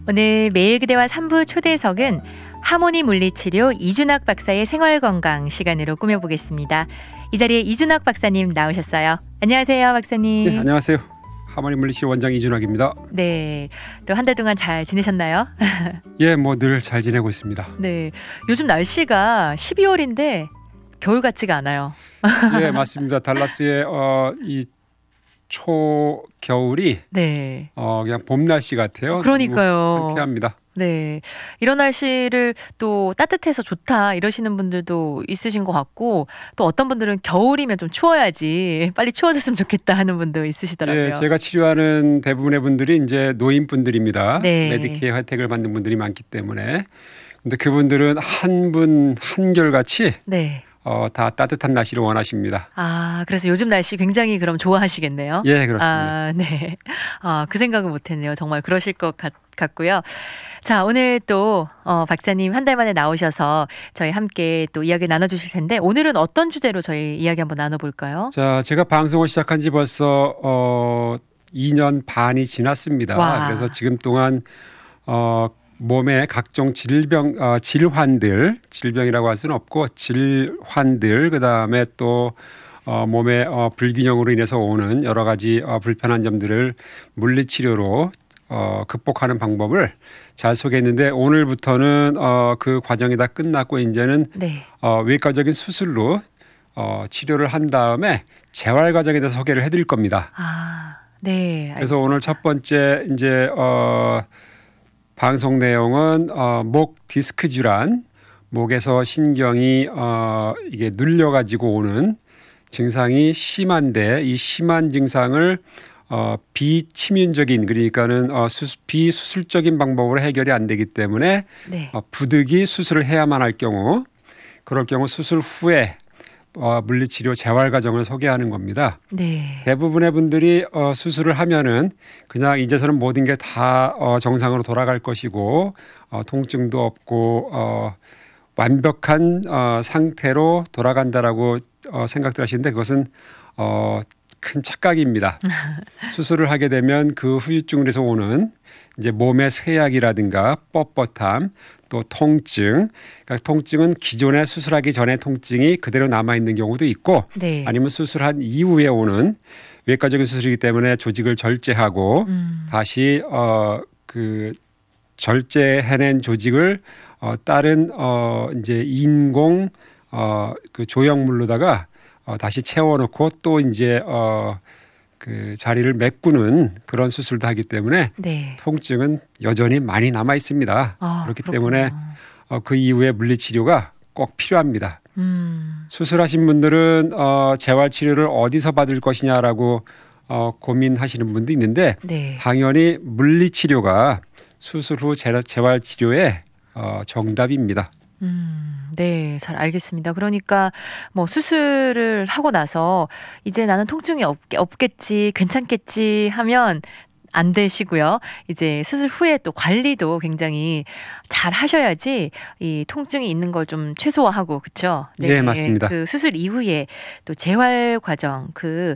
오늘 매일 그대와 3부 초대석은 하모니 물리치료 이준학 박사의 생활건강 시간으로 꾸며보겠습니다. 이 자리에 이준학 박사님 나오셨어요. 안녕하세요, 박사님. 네, 안녕하세요. 하모니 물리치료 원장 이준학입니다. 네, 또 한 달 동안 잘 지내셨나요? 예, 뭐 늘 잘 지내고 있습니다. 네, 요즘 날씨가 12월인데 겨울 같지가 않아요. 예, 맞습니다. 달라스의 이 초겨울이 네, 그냥 봄 날씨 같아요. 그러니까요. 상쾌합니다. 네, 이런 날씨를 또 따뜻해서 좋다 이러시는 분들도 있으신 것 같고, 또 어떤 분들은 겨울이면 좀 추워야지 빨리 추워졌으면 좋겠다 하는 분도 있으시더라고요. 예, 제가 치료하는 대부분의 분들이 이제 노인분들입니다. 네. 메디케어 혜택을 받는 분들이 많기 때문에. 근데 그분들은 한 분 한결같이 네. 다 따뜻한 날씨를 원하십니다. 아, 그래서 요즘 날씨 굉장히 그럼 좋아하시겠네요. 예, 그렇습니다. 아, 네. 아, 그 생각은 못했네요. 정말 그러실 것 같고요. 자, 오늘 또 박사님 한 달 만에 나오셔서 저희 함께 또 이야기 나눠주실 텐데, 오늘은 어떤 주제로 저희 이야기 한번 나눠볼까요? 자, 제가 방송을 시작한 지 벌써 2년 반이 지났습니다. 와. 그래서 지금 동안 몸의 각종 질병이라고 할 수는 없고 질환들, 그다음에 또 몸의 불균형으로 인해서 오는 여러 가지 불편한 점들을 물리치료로 극복하는 방법을 잘 소개했는데, 오늘부터는 그 과정이 다 끝났고 이제는 네. 외과적인 수술로 치료를 한 다음에 재활 과정에 대해서 소개를 해드릴 겁니다. 아, 네. 그래서 오늘 첫 번째 이제 방송 내용은 목 디스크 질환, 목에서 신경이 이게 눌려가지고 오는 증상이 심한데, 이 심한 증상을 비치민적인, 그러니까는 비수술적인 방법으로 해결이 안 되기 때문에 네. 부득이 수술을 해야만 할 경우, 그럴 경우 수술 후에 물리치료 재활 과정을 소개하는 겁니다. 네. 대부분의 분들이 수술을 하면은 그냥 이제서는 모든 게 다 정상으로 돌아갈 것이고 통증도 없고 완벽한 상태로 돌아간다라고 생각들 하시는데, 그것은 큰 착각입니다. 수술을 하게 되면 그 후유증에서 오는 이제 몸의 쇠약이라든가 뻣뻣함, 또 통증, 그러니까 통증은 기존에 수술하기 전에 통증이 그대로 남아 있는 경우도 있고, 네. 아니면 수술한 이후에 오는 외과적인 수술이기 때문에 조직을 절제하고 다시 그 절제해낸 조직을 다른 이제 인공 그 조형물로다가 다시 채워놓고 또 이제 그 자리를 메꾸는 그런 수술도 하기 때문에 네. 통증은 여전히 많이 남아 있습니다. 아, 그렇기 그렇군요. 때문에 그 이후에 물리치료가 꼭 필요합니다. 수술하신 분들은 재활치료를 어디서 받을 것이냐라고 고민하시는 분도 있는데, 네. 당연히 물리치료가 수술 후 재활치료의 정답입니다. 네, 잘 알겠습니다. 그러니까 뭐 수술을 하고 나서 이제 나는 통증이 없겠지, 괜찮겠지 하면 안 되시고요. 이제 수술 후에 또 관리도 굉장히 잘 하셔야지 이 통증이 있는 걸 좀 최소화하고, 그렇죠? 네, 맞습니다. 그 수술 이후에 또 재활 과정, 그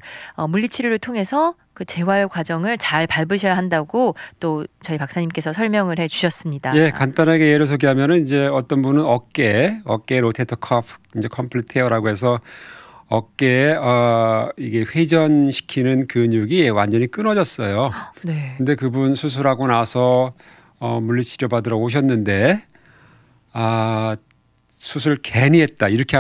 물리치료를 통해서 그 재활 과정을 잘 밟으셔야 한다고 또 저희 박사님께서 설명을 해주셨습니다. 예, 간단하게 예를 소개하면은 이제 어떤 분은 어깨 로테이터 커프 이제 컴플리트 테어라고 해서 어깨에 이게 회전시키는 근육이 완전히 끊어졌어요. 네. 근데 그분 수술하고 나서 물리치료 받으러 오셨는데, 수술 괜히 했다, 이렇게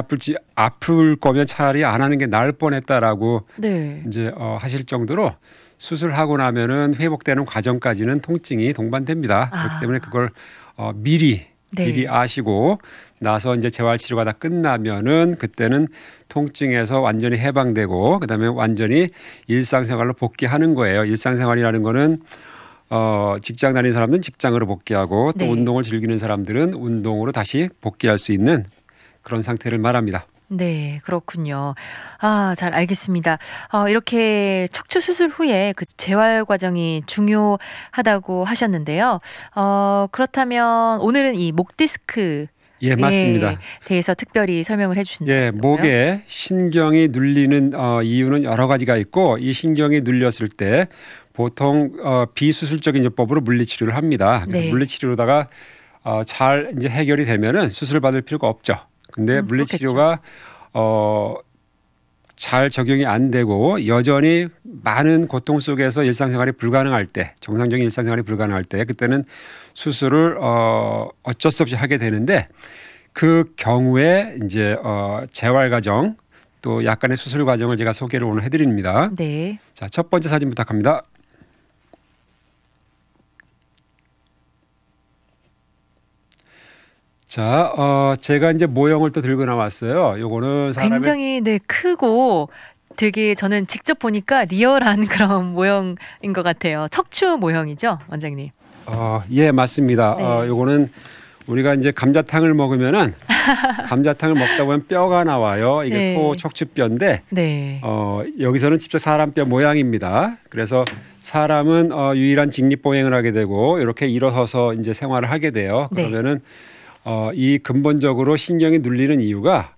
아플 거면 차라리 안 하는 게 나을 뻔했다라고 네. 이제 하실 정도로 수술하고 나면은 회복되는 과정까지는 통증이 동반됩니다. 그렇기 때문에 그걸 미리 아시고 나서 이제 재활치료가 다 끝나면은 그때는 통증에서 완전히 해방되고 그다음에 완전히 일상생활로 복귀하는 거예요. 일상생활이라는 거는 직장 다니는 사람들은 직장으로 복귀하고 또 네. 운동을 즐기는 사람들은 운동으로 다시 복귀할 수 있는 그런 상태를 말합니다. 네, 그렇군요. 아, 잘 알겠습니다. 이렇게 척추 수술 후에 그 재활 과정이 중요하다고 하셨는데요. 그렇다면 오늘은 이 목 디스크 예, 맞습니다. 대해서 특별히 설명을 해주신다고요? 예, 목에 신경이 눌리는 이유는 여러 가지가 있고 이 신경이 눌렸을 때 보통 비수술적인 요법으로 물리치료를 합니다. 그래서 네. 물리치료다가 잘 이제 해결이 되면은 수술을 받을 필요가 없죠. 근데 물리치료가 잘 적용이 안 되고 여전히 많은 고통 속에서 일상생활이 불가능할 때, 정상적인 일상생활이 불가능할 때 그때는 수술을 어쩔 수 없이 하게 되는데 그 경우에 이제 재활 과정 또 약간의 수술 과정을 제가 소개를 오늘 해드립니다. 네. 자, 첫 번째 사진 부탁합니다. 자, 제가 이제 모형을 또 들고 나왔어요. 요거는 굉장히 크고 되게 저는 직접 보니까 리얼한 그런 모형인 것 같아요. 척추 모형이죠, 원장님? 예, 맞습니다. 네. 요거는 우리가 이제 감자탕을 먹으면은 감자탕을 먹다 보면 뼈가 나와요. 이게 네. 소 척추뼈인데 네. 여기서는 직접 사람 뼈 모양입니다. 그래서 사람은 유일한 직립보행을 하게 되고 이렇게 일어서서 이제 생활을 하게 돼요. 네. 그러면은 이 근본적으로 신경이 눌리는 이유가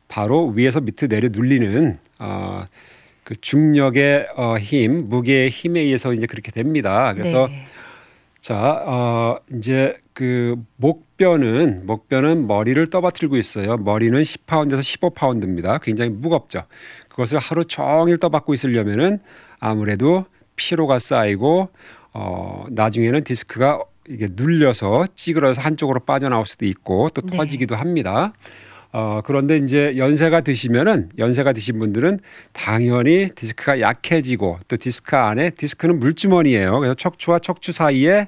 바로 위에서 밑으로 내려 눌리는 그 중력의 힘, 무게의 힘에 의해서 이제 그렇게 됩니다. 그래서 네. 자, 이제 그 목뼈는 머리를 떠받들고 있어요. 머리는 10파운드에서 15파운드입니다. 굉장히 무겁죠. 그것을 하루 종일 떠받고 있으려면은 아무래도 피로가 쌓이고 나중에는 디스크가 이게 눌려서 찌그러서 한쪽으로 빠져나올 수도 있고 또 네. 터지기도 합니다. 그런데 이제 연세가 드신 분들은 당연히 디스크가 약해지고 또 디스크 안에 디스크는 물주머니예요. 그래서 척추와 척추 사이에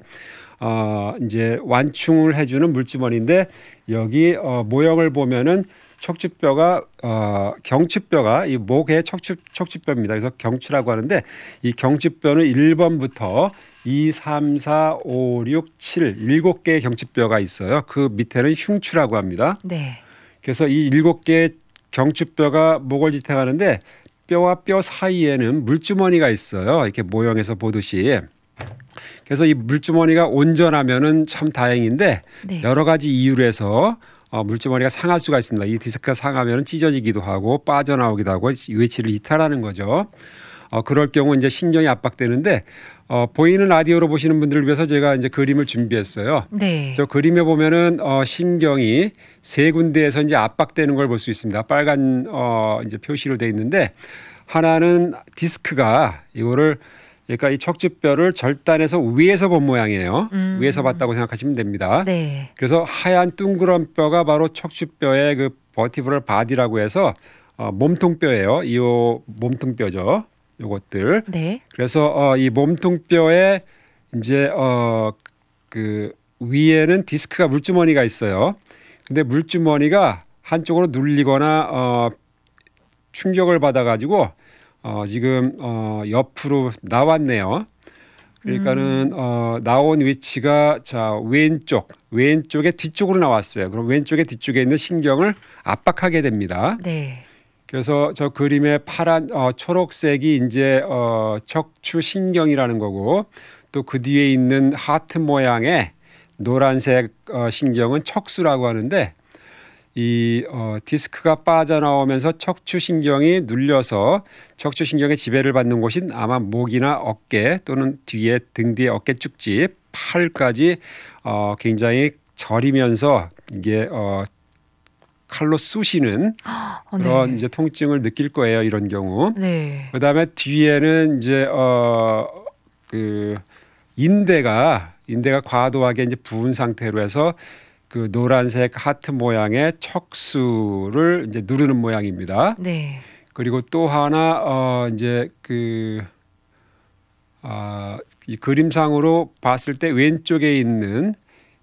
이제 완충을 해주는 물주머니인데 여기 모형을 보면은 척추뼈가 경추뼈가 이 목의 척추뼈입니다. 그래서 경추라고 하는데 이 경추뼈는 1번부터 2, 3, 4, 5, 6, 7, 7개의 경추뼈가 있어요. 그 밑에는 흉추라고 합니다. 네. 그래서 이 7개의 경추뼈가 목을 지탱하는데 뼈와 뼈 사이에는 물주머니가 있어요. 이렇게 모형에서 보듯이. 그래서 이 물주머니가 온전하면은 참 다행인데 네. 여러 가지 이유로 해서 물주머니가 상할 수가 있습니다. 이 디스크가 상하면 찢어지기도 하고 빠져나오기도 하고 위치를 이탈하는 거죠. 그럴 경우 이제 신경이 압박되는데 보이는 라디오로 보시는 분들을 위해서 제가 이제 그림을 준비했어요. 네. 저 그림에 보면은 신경이 세 군데에서 이제 압박되는 걸 볼 수 있습니다. 빨간 이제 표시로 돼 있는데 하나는 디스크가 이거를 그러니까 이 척추뼈를 절단해서 위에서 본 모양이에요. 위에서 봤다고 생각하시면 됩니다. 네. 그래서 하얀 둥그런 뼈가 바로 척추뼈의 그 버티브럴 바디라고 해서 몸통뼈예요. 이 몸통뼈죠. 요것들. 네. 그래서 이 몸통뼈에 이제 그 위에는 디스크가 물주머니가 있어요. 근데 물주머니가 한쪽으로 눌리거나 충격을 받아가지고 지금 옆으로 나왔네요. 그러니까는 나온 위치가 자 왼쪽의 뒤쪽으로 나왔어요. 그럼 왼쪽의 뒤쪽에 있는 신경을 압박하게 됩니다. 네. 그래서 저 그림의 파란 초록색이 이제 척추 신경이라는 거고 또 그 뒤에 있는 하트 모양의 노란색 신경은 척수라고 하는데 이 디스크가 빠져나오면서 척추 신경이 눌려서 척추 신경의 지배를 받는 곳이 아마 목이나 어깨 또는 뒤에 등 뒤에 어깨 쭉지 팔까지 굉장히 저리면서 이게 칼로 쑤시는 그런 네. 이제 통증을 느낄 거예요. 이런 경우. 네. 그다음에 뒤에는 이제 그 인대가 과도하게 이제 부은 상태로 해서 그 노란색 하트 모양의 척수를 이제 누르는 모양입니다. 네. 그리고 또 하나 이제 이 그림상으로 봤을 때 왼쪽에 있는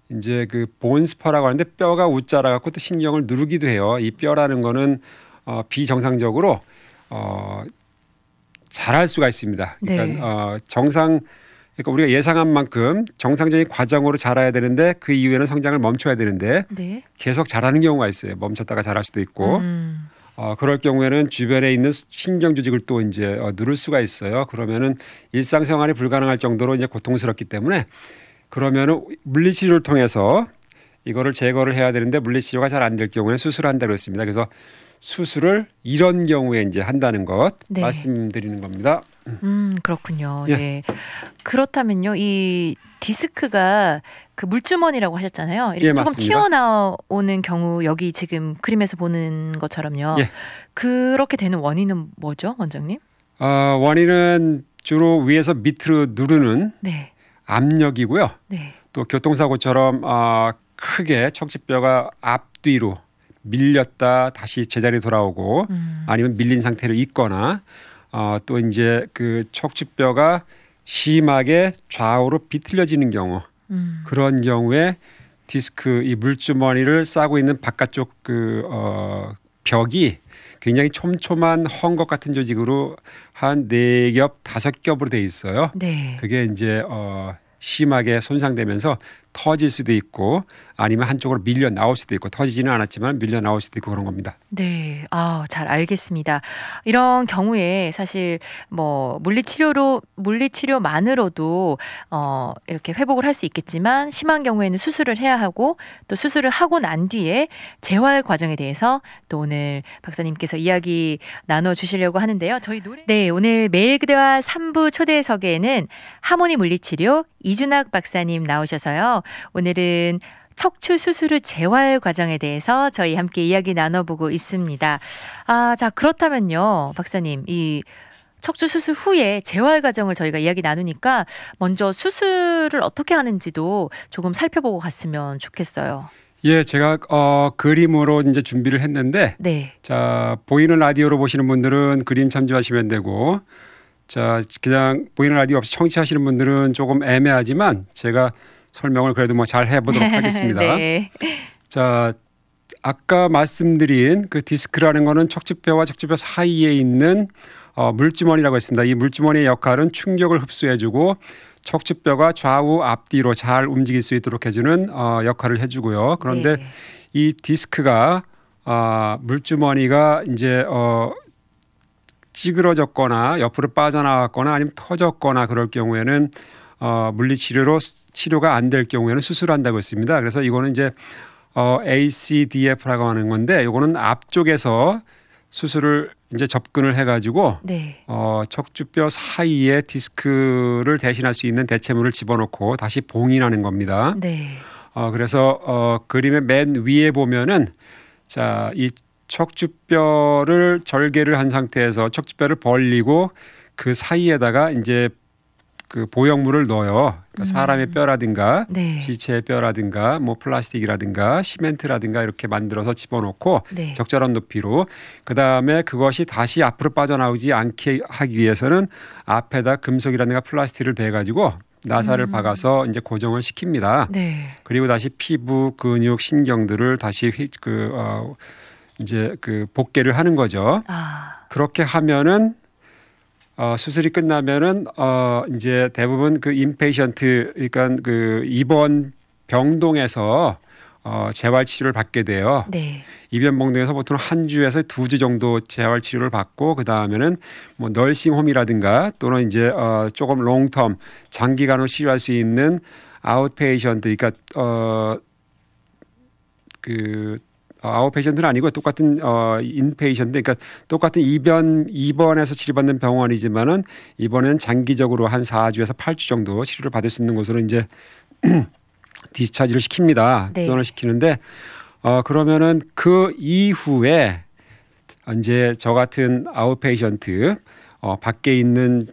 이제 그 본스퍼라고 하는데 뼈가 웃자라 갖고 또 신경을 누르기도 해요. 이 뼈라는 거는 비정상적으로 자랄 수가 있습니다. 그러니까 네. 그러니까 우리가 예상한 만큼 정상적인 과정으로 자라야 되는데 그 이후에는 성장을 멈춰야 되는데 네. 계속 자라는 경우가 있어요. 멈췄다가 자랄 수도 있고 그럴 경우에는 주변에 있는 신경 조직을 또 이제 누를 수가 있어요. 그러면은 일상생활이 불가능할 정도로 이제 고통스럽기 때문에 그러면은 물리치료를 통해서 이거를 제거를 해야 되는데 물리치료가 잘 안 될 경우에 수술을 한다고 했습니다. 그래서 수술을 이런 경우에 이제 한다는 것 네. 말씀드리는 겁니다. 그렇군요. 예. 네. 그렇다면요, 이 디스크가 그 물주머니라고 하셨잖아요. 이렇게 예, 조금 맞습니다. 튀어나오는 경우 여기 지금 그림에서 보는 것처럼요. 예. 그렇게 되는 원인은 뭐죠, 원장님? 원인은 주로 위에서 밑으로 누르는 네. 압력이고요. 네. 또 교통사고처럼 크게 척추뼈가 앞뒤로 밀렸다 다시 제자리에 돌아오고 아니면 밀린 상태로 있거나 또 이제 그 척추뼈가 심하게 좌우로 비틀려지는 경우 그런 경우에 디스크 이 물주머니를 싸고 있는 바깥쪽 벽이 굉장히 촘촘한 헝겊 같은 조직으로 한 4겹, 5겹으로 돼 있어요. 네. 그게 이제 심하게 손상되면서 터질 수도 있고 아니면 한쪽으로 밀려 나올 수도 있고 터지지는 않았지만 밀려 나올 수도 있고 그런 겁니다. 네. 잘 알겠습니다. 이런 경우에 사실 뭐 물리치료만으로도 이렇게 회복을 할 수 있겠지만 심한 경우에는 수술을 해야 하고 또 수술을 하고 난 뒤에 재활 과정에 대해서 또 오늘 박사님께서 이야기 나눠 주시려고 하는데요. 네, 오늘 매일 그대와 3부 초대석에는 하모니 물리치료 이준학 박사님 나오셔서요. 오늘은 척추 수술 후 재활 과정에 대해서 저희 함께 이야기 나눠보고 있습니다. 자, 그렇다면요, 박사님, 이 척추 수술 후에 재활 과정을 저희가 이야기 나누니까 먼저 수술을 어떻게 하는지도 조금 살펴보고 갔으면 좋겠어요. 예, 제가 그림으로 이제 준비를 했는데, 네. 자, 보이는 라디오로 보시는 분들은 그림 참조하시면 되고, 자, 그냥 보이는 라디오 없이 청취하시는 분들은 조금 애매하지만 제가 설명을 그래도 뭐 잘 해보도록 하겠습니다. 네. 자, 아까 말씀드린 그 디스크라는 거는 척추뼈와 척추뼈 사이에 있는 물주머니라고 했습니다. 이 물주머니의 역할은 충격을 흡수해주고 척추뼈가 좌우 앞뒤로 잘 움직일 수 있도록 해주는 역할을 해주고요. 그런데 네. 이 디스크가 물주머니가 이제 찌그러졌거나 옆으로 빠져나갔거나 아니면 터졌거나 그럴 경우에는 물리치료로 치료가 안 될 경우에는 수술한다고 했습니다. 그래서 이거는 이제 ACDF라고 하는 건데 이거는 앞쪽에서 수술을 이제 접근을 해가지고 네. 척추뼈 사이에 디스크를 대신할 수 있는 대체물을 집어넣고 다시 봉인하는 겁니다. 네. 그래서 그림의 맨 위에 보면은 자, 이 척추뼈를 절개를 한 상태에서 척추뼈를 벌리고 그 사이에다가 이제 그 보형물을 넣어요. 그러니까 사람의 뼈라든가 네. 지체의 뼈라든가 뭐 플라스틱이라든가 시멘트라든가 이렇게 만들어서 집어넣고 네. 적절한 높이로 그다음에 그것이 다시 앞으로 빠져나오지 않게 하기 위해서는 앞에다 금속이라든가 플라스틱을 대가지고 나사를 박아서 이제 고정을 시킵니다. 네. 그리고 다시 피부, 근육, 신경들을 다시 이제 복개를 하는 거죠. 그렇게 하면은 수술이 끝나면은 이제 대부분 그 인페이션트 그러니까 그 입원 병동에서 재활 치료를 받게 돼요. 네. 입원 병동에서 보통 한 주에서 2주 정도 재활 치료를 받고 그 다음에는 뭐 널싱홈이라든가 또는 이제 조금 롱텀 장기간으로 치료할 수 있는 아웃페이션트 그러니까 아웃페이션트는 아니고 똑같은 인페이션트 그러니까 똑같은 입원해서 치료받는 병원이지만은 이번에는 장기적으로 한 4주에서 8주 정도 치료를 받을 수 있는 곳으로 이제 디스차지를 시킵니다. 네. 퇴원을 시키는데 그러면은 그 이후에 이제 저 같은 아웃페이션트 밖에 있는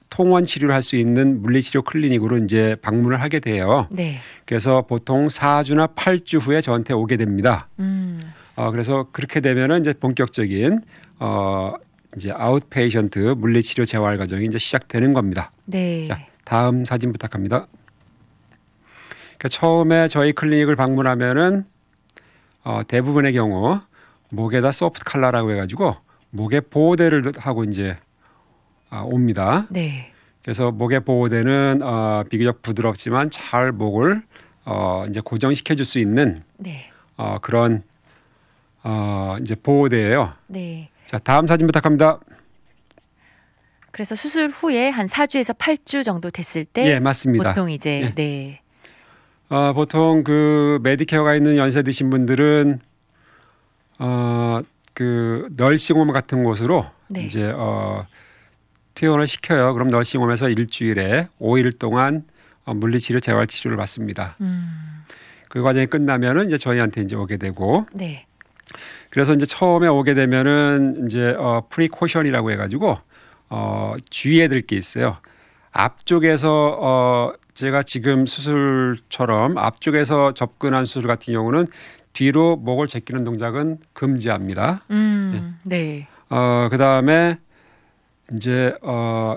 통원 치료를 할 수 있는 물리치료 클리닉으로 이제 방문을 하게 돼요. 네. 그래서 보통 4주나 8주 후에 저한테 오게 됩니다. 그래서 그렇게 되면은 이제 본격적인 이제 아웃페이션트 물리치료 재활 과정이 이제 시작되는 겁니다. 네. 자, 다음 사진 부탁합니다. 그러니까 처음에 저희 클리닉을 방문하면은 대부분의 경우 목에다 소프트 칼라라고 해가지고 목에 보호대를 하고 이제 옵니다. 네. 그래서 목의 보호대는 비교적 부드럽지만 잘 목을 이제 고정시켜 줄 수 있는 네. 그런 이제 보호대예요. 네. 자, 다음 사진 부탁합니다. 그래서 수술 후에 한 4주에서 8주 정도 됐을 때 예, 맞습니다. 보통 이제 예. 네. 보통 그 메디케어가 있는 연세 드신 분들은 그 널싱홈 같은 곳으로 네. 이제 퇴원을 시켜요. 그럼 널싱홈에서 일주일에 5일 동안 물리치료, 재활치료를 받습니다. 그 과정이 끝나면은 이제 저희한테 이제 오게 되고, 네. 그래서 이제 처음에 오게 되면은 이제 프리코션이라고 해가지고 주의해야 될 게 있어요. 앞쪽에서 제가 지금 수술처럼 앞쪽에서 접근한 수술 같은 경우는 뒤로 목을 제끼는 동작은 금지합니다. 네. 그 다음에 이제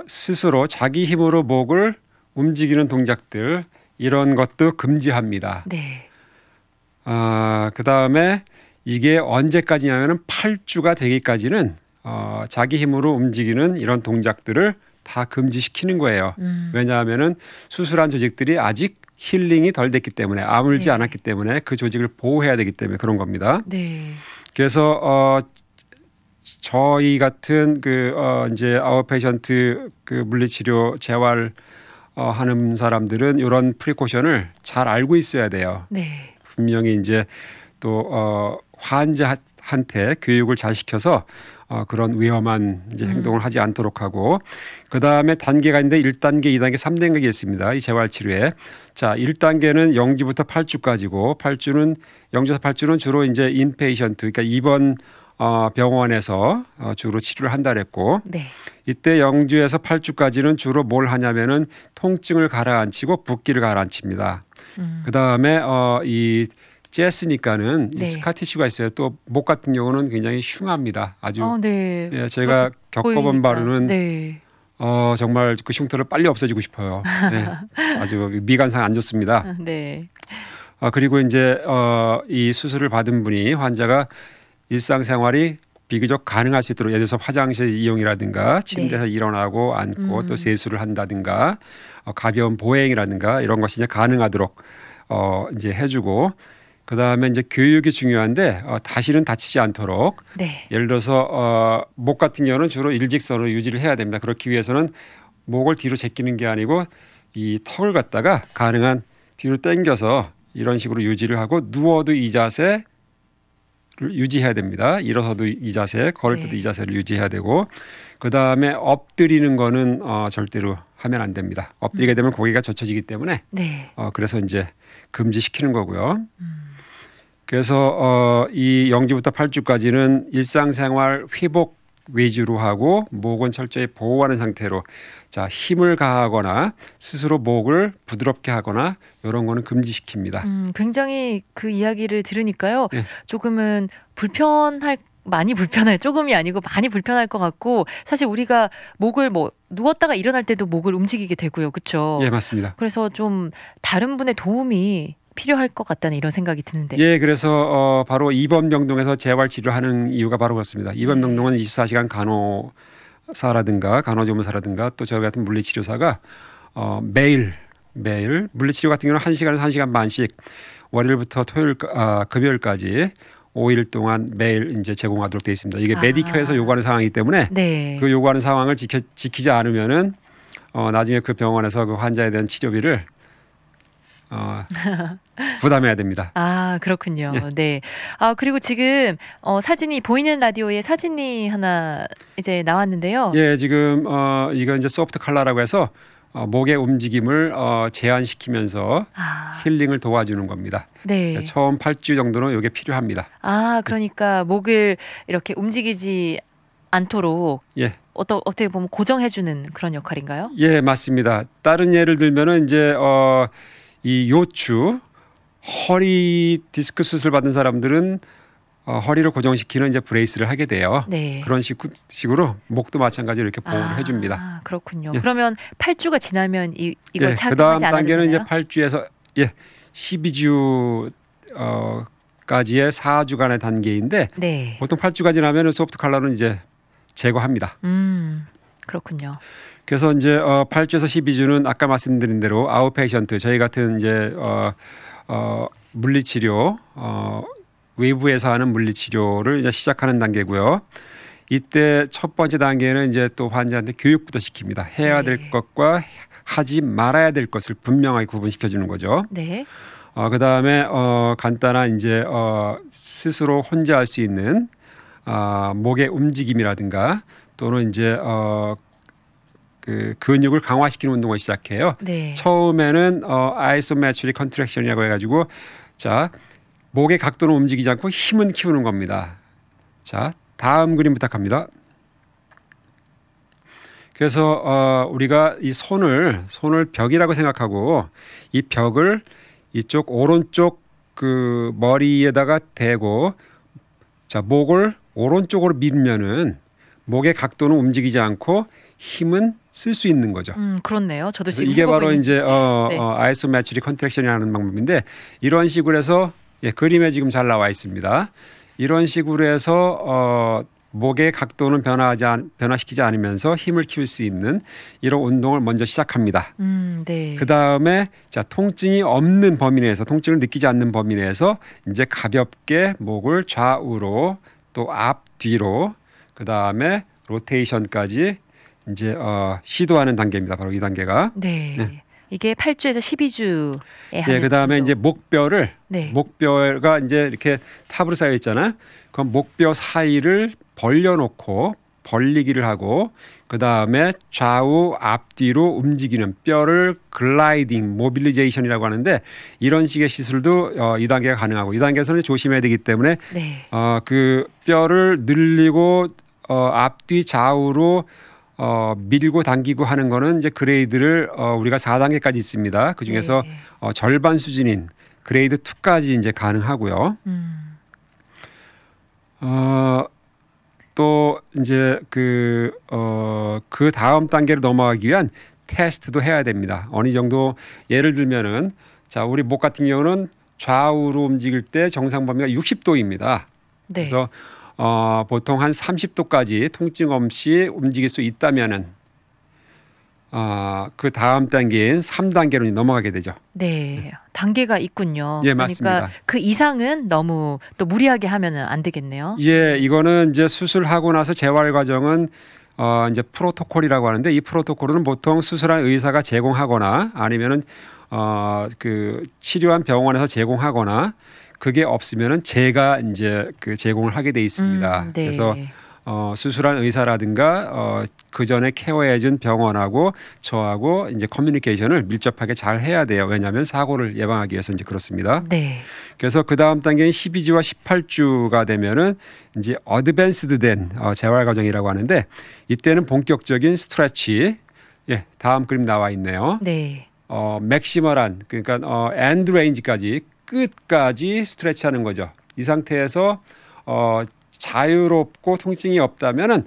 스스로 자기 힘으로 목을 움직이는 동작들 이런 것도 금지합니다. 네. 그 다음에 이게 언제까지냐면은 8주가 되기까지는 자기 힘으로 움직이는 이런 동작들을 다 금지시키는 거예요. 왜냐하면은 수술한 조직들이 아직 힐링이 덜 됐기 때문에 아물지 네. 않았기 때문에 그 조직을 보호해야 되기 때문에 그런 겁니다. 네. 그래서 저희 같은 이제 아웃페이션트 그 물리치료 재활 하는 사람들은 이런 프리코션을 잘 알고 있어야 돼요. 네. 분명히 이제 또 환자한테 교육을 잘 시켜서 그런 위험한 이제 행동을 하지 않도록 하고, 그 다음에 단계가 있는데 1단계, 2단계, 3단계가 있습니다. 이 재활치료에. 자, 1단계는 0주부터 8주까지고 0주에서 8주는 주로 이제 인페이션트, 그러니까 입원 병원에서 주로 치료를 한다 그랬고, 네. 이때 0주에서 8주까지는 주로 뭘 하냐면은 통증을 가라앉히고 붓기를 가라앉힙니다. 그 다음에 이 재스니까는 네. 이 스카티슈가 있어요. 또 목 같은 경우는 굉장히 흉합니다. 아주 네. 예, 제가 겪어본 보이니까. 바로는 네. 정말 그 흉터를 빨리 없애주고 싶어요. 네, 아주 미관상 안 좋습니다. 네. 그리고 이제 이 수술을 받은 분이 환자가 일상생활이 비교적 가능할 수 있도록, 예를 들어서 화장실 이용이라든가 침대에서 네. 일어나고 앉고 또 세수를 한다든가 가벼운 보행이라든가 이런 것이 이제 가능하도록 이제 해주고, 그 다음에 이제 교육이 중요한데 다시는 다치지 않도록 네. 예를 들어서 목 같은 경우는 주로 일직선으로 유지를 해야 됩니다. 그렇기 위해서는 목을 뒤로 제끼는 게 아니고 이 턱을 갖다가 가능한 뒤로 당겨서 이런 식으로 유지를 하고, 누워도 이 자세를 유지해야 됩니다. 일어서도 이 자세, 걸을 때도 네. 이 자세를 유지해야 되고, 그 다음에 엎드리는 거는 절대로 하면 안 됩니다. 엎드리게 되면 고개가 젖혀지기 때문에 네. 그래서 이제 금지시키는 거고요. 그래서 이 0주부터 8주까지는 일상생활 회복 위주로 하고 목은 철저히 보호하는 상태로, 자, 힘을 가하거나 스스로 목을 부드럽게 하거나 이런 거는 금지시킵니다. 굉장히 그 이야기를 들으니까요. 네. 조금은 많이 불편할, 조금이 아니고 많이 불편할 것 같고, 사실 우리가 목을 누웠다가 일어날 때도 목을 움직이게 되고요. 그렇죠? 예, 맞습니다. 그래서 좀 다른 분의 도움이 필요할 것 같다는 이런 생각이 드는데. 예, 그래서 바로 입원병동에서 재활치료하는 이유가 바로 그렇습니다. 입원병동은 24시간 간호사라든가 간호조무사라든가 또 저희 같은 물리치료사가 매일 물리치료 같은 경우는 1시간에서 1시간 반씩 월요일부터 금요일까지 5일 동안 매일 이제 제공하도록 되어 있습니다. 이게 메디케어에서 요구하는 상황이기 때문에 네. 그 요구하는 상황을 지키지 않으면은 나중에 그 병원에서 그 환자에 대한 치료비를 부담해야 됩니다. 그렇군요. 예. 네. 그리고 지금 사진이, 보이는 라디오에 사진이 하나 이제 나왔는데요. 예, 지금 이건 이제 소프트 컬러라고 해서 목의 움직임을 제한시키면서 힐링을 도와주는 겁니다. 네. 처음 8주 정도는 이게 필요합니다. 그러니까 목을 이렇게 움직이지 않도록 예. 어떻게 보면 고정해주는 그런 역할인가요? 예, 맞습니다. 다른 예를 들면은 이제 이 요추, 허리 디스크 수술 받은 사람들은 허리를 고정시키는 이제 브레이스를 하게 돼요. 네. 그런 식으로 목도 마찬가지로 이렇게 보호를 해줍니다. 그렇군요. 예. 그러면 8주가 지나면 이걸 예, 착용하지 그다음 않아도 단계는 되나요? 이제 8주에서 12주 까지의 4주간의 단계인데, 네. 보통 8주가 지나면 소프트 컬러는 이제 제거합니다. 그렇군요. 그래서 이제 8주에서 12주는 아까 말씀드린 대로 아웃페이션트, 저희 같은 이제 물리치료 외부에서 하는 물리치료를 이제 시작하는 단계고요. 이때 첫 번째 단계는 이제 또 환자한테 교육부터 시킵니다. 해야 될 네. 것과 하지 말아야 될 것을 분명하게 구분시켜 주는 거죠. 네. 그다음에 간단한 이제 스스로 혼자 할 수 있는 목의 움직임이라든가 또는 이제 그 근육을 강화시키는 운동을 시작해요. 네. 처음에는 아이소메트릭 컨트랙션이라고 해가지고 자 목의 각도는 움직이지 않고 힘은 키우는 겁니다. 자 다음 그림 부탁합니다. 그래서 우리가 이 손을 벽이라고 생각하고 이 벽을 이쪽 오른쪽 그 머리에다가 대고 자 목을 오른쪽으로 밀면은 목의 각도는 움직이지 않고 힘은 쓸 수 있는 거죠. 그렇네요. 저도 지금 이게 바로 이제 네. 아이소메트릭 컨트랙션이라는 방법인데 이런 식으로 해서 그림에 지금 잘 나와 있습니다. 이런 식으로 해서 목의 각도는 변화시키지 않으면서 힘을 키울 수 있는 이런 운동을 먼저 시작합니다. 네. 그 다음에 자 통증이 없는 범위 내에서 통증을 느끼지 않는 범위 내에서 이제 가볍게 목을 좌우로 또 앞뒤로 그 다음에 로테이션까지 이제 시도하는 단계입니다. 바로 이 단계가. 네. 네. 이게 8주에서 12주에 하는. 네, 그 다음에 이제 목뼈를 네. 목뼈가 이제 이렇게 탑으로 쌓여 있잖아요. 그럼 목뼈 사이를 벌려놓고 벌리기를 하고 그 다음에 좌우 앞뒤로 움직이는 뼈를 글라이딩, 모빌리제이션이라고 하는데 이런 식의 시술도 이 단계가 가능하고 이 단계에서는 조심해야 되기 때문에 네. 그 뼈를 늘리고 앞뒤 좌우로 밀고 당기고 하는 거는 이제 그레이드를 우리가 4단계까지 있습니다. 그 중에서 네. 절반 수준인 그레이드 2까지 이제 가능하고요. 또 이제 그 다음 단계로 넘어가기 위한 테스트도 해야 됩니다. 어느 정도 예를 들면은 자 우리 목 같은 경우는 좌우로 움직일 때 정상 범위가 60도입니다. 네. 그래서 보통 한 30도까지 통증 없이 움직일 수 있다면은 그 다음 단계인 3단계로 넘어가게 되죠. 네. 단계가 있군요. 예, 그러니까 맞습니다. 그 이상은 너무 또 무리하게 하면은 안 되겠네요. 예, 이거는 이제 수술하고 나서 재활 과정은 이제 프로토콜이라고 하는데 이 프로토콜은 보통 수술한 의사가 제공하거나 아니면은 그 치료한 병원에서 제공하거나 그게 없으면은 제가 이제 그 제공을 하게 돼 있습니다. 네. 그래서 수술한 의사라든가 그 전에 케어해준 병원하고 저하고 이제 커뮤니케이션을 밀접하게 잘 해야 돼요. 왜냐하면 사고를 예방하기 위해서 이제 그렇습니다. 네. 그래서 그 다음 단계인 12주와 18주가 되면은 이제 어드밴스드된 재활 과정이라고 하는데 이때는 본격적인 스트레치. 예, 다음 그림 나와 있네요. 네. 맥시멀한 그러니까 엔드 레인지까지 끝까지 스트레치하는 거죠. 이 상태에서 자유롭고 통증이 없다면은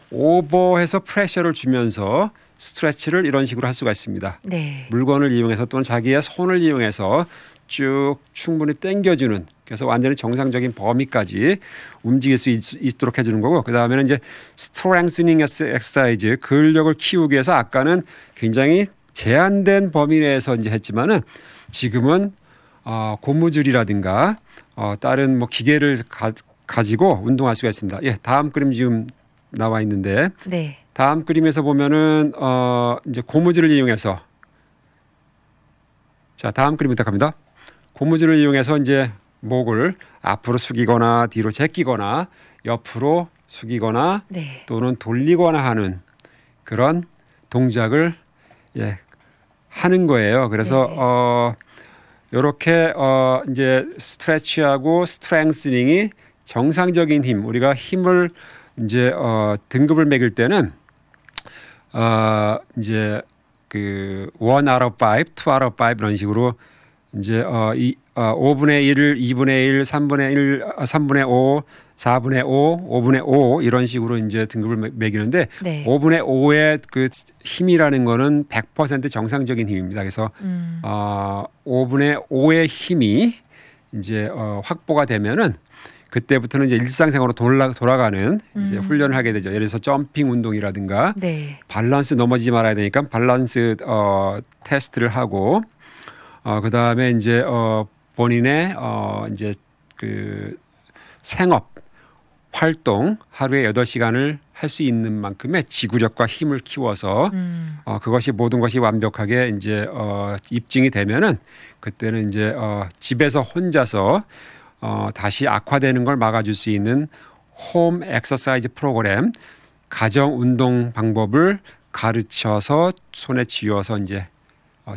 오버해서 프레셔를 주면서 스트레치를 이런 식으로 할 수가 있습니다. 네. 물건을 이용해서 또는 자기의 손을 이용해서 쭉 충분히 당겨주는 그래서 완전히 정상적인 범위까지 움직일 수 있도록 해주는 거고 그 다음에는 이제 스트렝스닝 엑서사이즈 근력을 키우기 위해서 아까는 굉장히 제한된 범위 내에서 이제 했지만은 지금은 고무줄이라든가 다른 뭐 기계를 가지고 운동할 수가 있습니다. 예, 다음 그림 지금 나와 있는데 네. 다음 그림에서 보면은 이제 고무줄을 이용해서 자 다음 그림 부탁합니다. 고무줄을 이용해서 이제 목을 앞으로 숙이거나 뒤로 제끼거나 옆으로 숙이거나 네. 또는 돌리거나 하는 그런 동작을 하는 거예요. 그래서 이렇게 이제 스트레치하고 스트렝스닝이 정상적인 힘, 우리가 힘을 이제 등급을 매길 때는 이제 그 1 out of 5, 2 out of 5 이런 식으로 이제 5분의 1, 2분의 1, 3분의 1, 3분의 5, 4분의 5, 5분의 5 이런 식으로 이제 등급을 매기는데 네. 5분의 5의 그 힘이라는 거는 100% 정상적인 힘입니다. 그래서 5분의 5의 힘이 이제 확보가 되면은 그때부터는 이제 일상생활로 돌아가는 이제 훈련을 하게 되죠. 예를 들어서 점핑 운동이라든가 네. 밸런스 넘어지지 말아야 되니까 밸런스 테스트를 하고 그 다음에 이제 본인의 이제 그 생업 활동 하루에 8시간을 할 수 있는 만큼의 지구력과 힘을 키워서 그것이 모든 것이 완벽하게 이제 입증이 되면은 그때는 이제 집에서 혼자서 다시 악화되는 걸 막아줄 수 있는 홈 엑서사이즈 프로그램 가정 운동 방법을 가르쳐서 손에 쥐어서 이제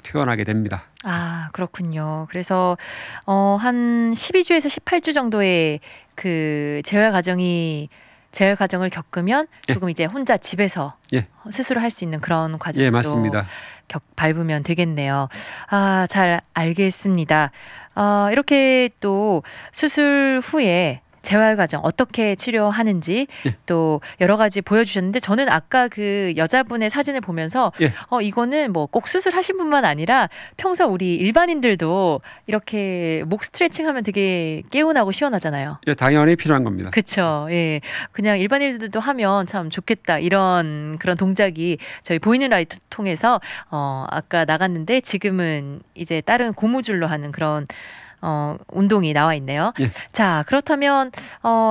퇴원하게 됩니다. 아, 그렇군요. 그래서 한 12주에서 18주 정도의 그 재활 과정을 겪으면 예. 조금 이제 혼자 집에서 예. 스스로 할 수 있는 그런 예, 과정도 맞습니다. 밟으면 되겠네요. 아, 잘 알겠습니다. 이렇게 또 수술 후에 재활 과정 어떻게 치료하는지 예. 또 여러 가지 보여주셨는데 저는 아까 그 여자분의 사진을 보면서 예. 이거는 뭐 꼭 수술하신 분만 아니라 평소 우리 일반인들도 이렇게 목 스트레칭하면 되게 개운하고 시원하잖아요. 예, 당연히 필요한 겁니다. 그렇죠. 예, 그냥 일반인들도 하면 참 좋겠다 이런 그런 동작이 저희 보이는 라이트 통해서 아까 나갔는데 지금은 이제 다른 고무줄로 하는 그런 운동이 나와 있네요. 예. 자, 그렇다면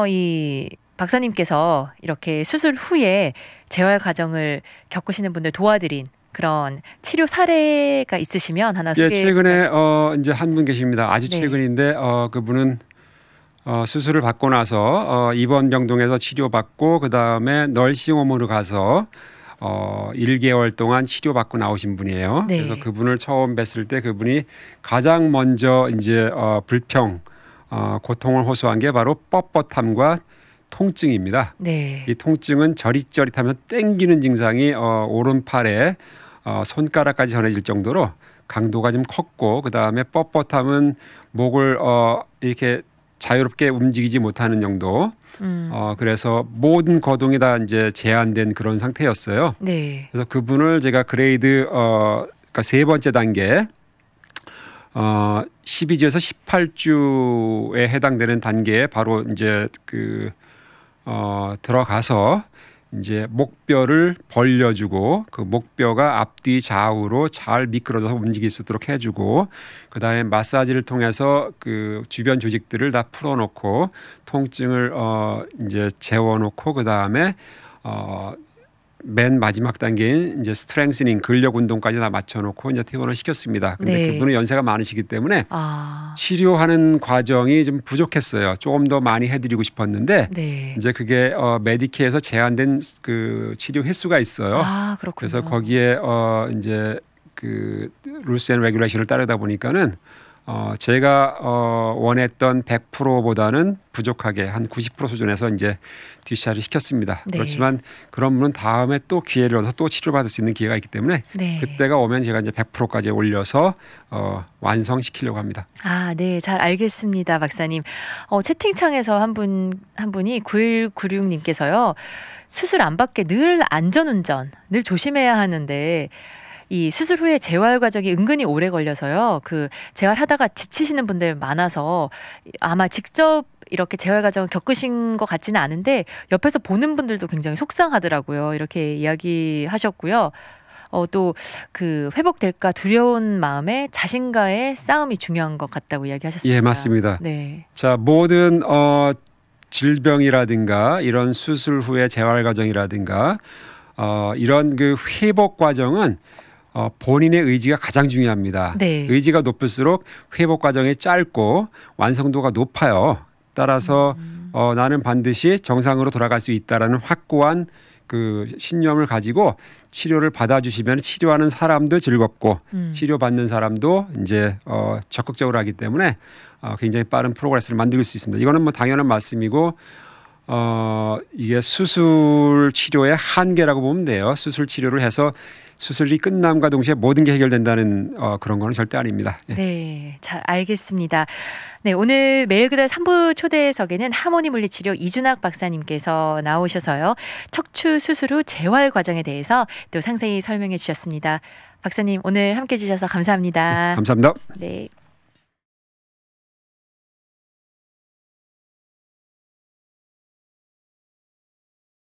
이 박사님께서 이렇게 수술 후에 재활 과정을 겪으시는 분들 도와드린 그런 치료 사례가 있으시면 하나 예, 소개. 최근에 이제 한 분 계십니다. 아주 네. 최근인데 그분은 수술을 받고 나서 입원 병동에서 치료받고 그 다음에 널싱홈으로 가서 1개월 동안 치료받고 나오신 분이에요. 네. 그래서 그분을 처음 뵀을 때 그분이 가장 먼저 이제 고통을 호소한 게 바로 뻣뻣함과 통증입니다. 네. 이 통증은 저릿저릿하면 땡기는 증상이 오른팔에 손가락까지 전해질 정도로 강도가 좀 컸고 그 다음에 뻣뻣함은 목을 이렇게 자유롭게 움직이지 못하는 정도. 그래서 모든 거동이 다 이제 제한된 그런 상태였어요. 네. 그래서 그분을 제가 그레이드 그러니까 3번째 단계 12주에서 18주에 해당되는 단계에 바로 이제 들어가서 이제 목뼈를 벌려주고 그 목뼈가 앞뒤 좌우로 잘 미끄러져서 움직일 수 있도록 해주고 그다음에 마사지를 통해서 그 주변 조직들을 다 풀어놓고 통증을 이제 재워놓고 그다음에 맨 마지막 단계인 이제 스트렝스닝 근력 운동까지 다 맞춰놓고 이제 퇴원을 시켰습니다. 근데 네. 그분은 연세가 많으시기 때문에 치료하는 과정이 좀 부족했어요. 조금 더 많이 해드리고 싶었는데 네. 이제 그게 메디케에서 제한된 그 치료 횟수가 있어요. 아, 그렇군요. 그래서 거기에 이제 그 룰스 앤 레귤레이션을 따르다 보니까는 제가 원했던 100%보다는 부족하게 한 90% 수준에서 이제 디스차지 시켰습니다. 네. 그렇지만 그런 분은 다음에 또 기회를 얻어서 또 치료받을 수 있는 기회가 있기 때문에 네. 그때가 오면 제가 이제 100%까지 올려서 완성시키려고 합니다. 아, 네, 잘 알겠습니다, 박사님. 채팅창에서 한 분이 9196님께서요. 수술 안 받게 늘 안전운전, 늘 조심해야 하는데 이 수술 후에 재활 과정이 은근히 오래 걸려서요. 그 재활하다가 지치시는 분들 많아서 아마 직접 이렇게 재활 과정을 겪으신 것 같지는 않은데 옆에서 보는 분들도 굉장히 속상하더라고요. 이렇게 이야기하셨고요. 또 그 회복될까 두려운 마음에 자신과의 싸움이 중요한 것 같다고 이야기하셨습니다. 예, 맞습니다. 네. 자, 모든 질병이라든가 이런 수술 후의 재활 과정이라든가 이런 그 회복 과정은 본인의 의지가 가장 중요합니다. 네. 의지가 높을수록 회복 과정이 짧고 완성도가 높아요. 따라서 나는 반드시 정상으로 돌아갈 수 있다라는 확고한 그 신념을 가지고 치료를 받아주시면 치료하는 사람도 즐겁고 치료받는 사람도 이제 적극적으로 하기 때문에 굉장히 빠른 프로그레스를 만들 수 있습니다. 이거는 뭐 당연한 말씀이고 이게 수술 치료의 한계라고 보면 돼요. 수술 치료를 해서 수술이 끝남과 동시에 모든 게 해결된다는 그런 거는 절대 아닙니다. 예. 네, 잘 알겠습니다. 네, 오늘 매일 그달 3부 초대석에는 하모니 물리치료 이준학 박사님께서 나오셔서요. 척추 수술 후 재활 과정에 대해서 또 상세히 설명해 주셨습니다. 박사님 오늘 함께 해주셔서 감사합니다. 감사합니다. 네.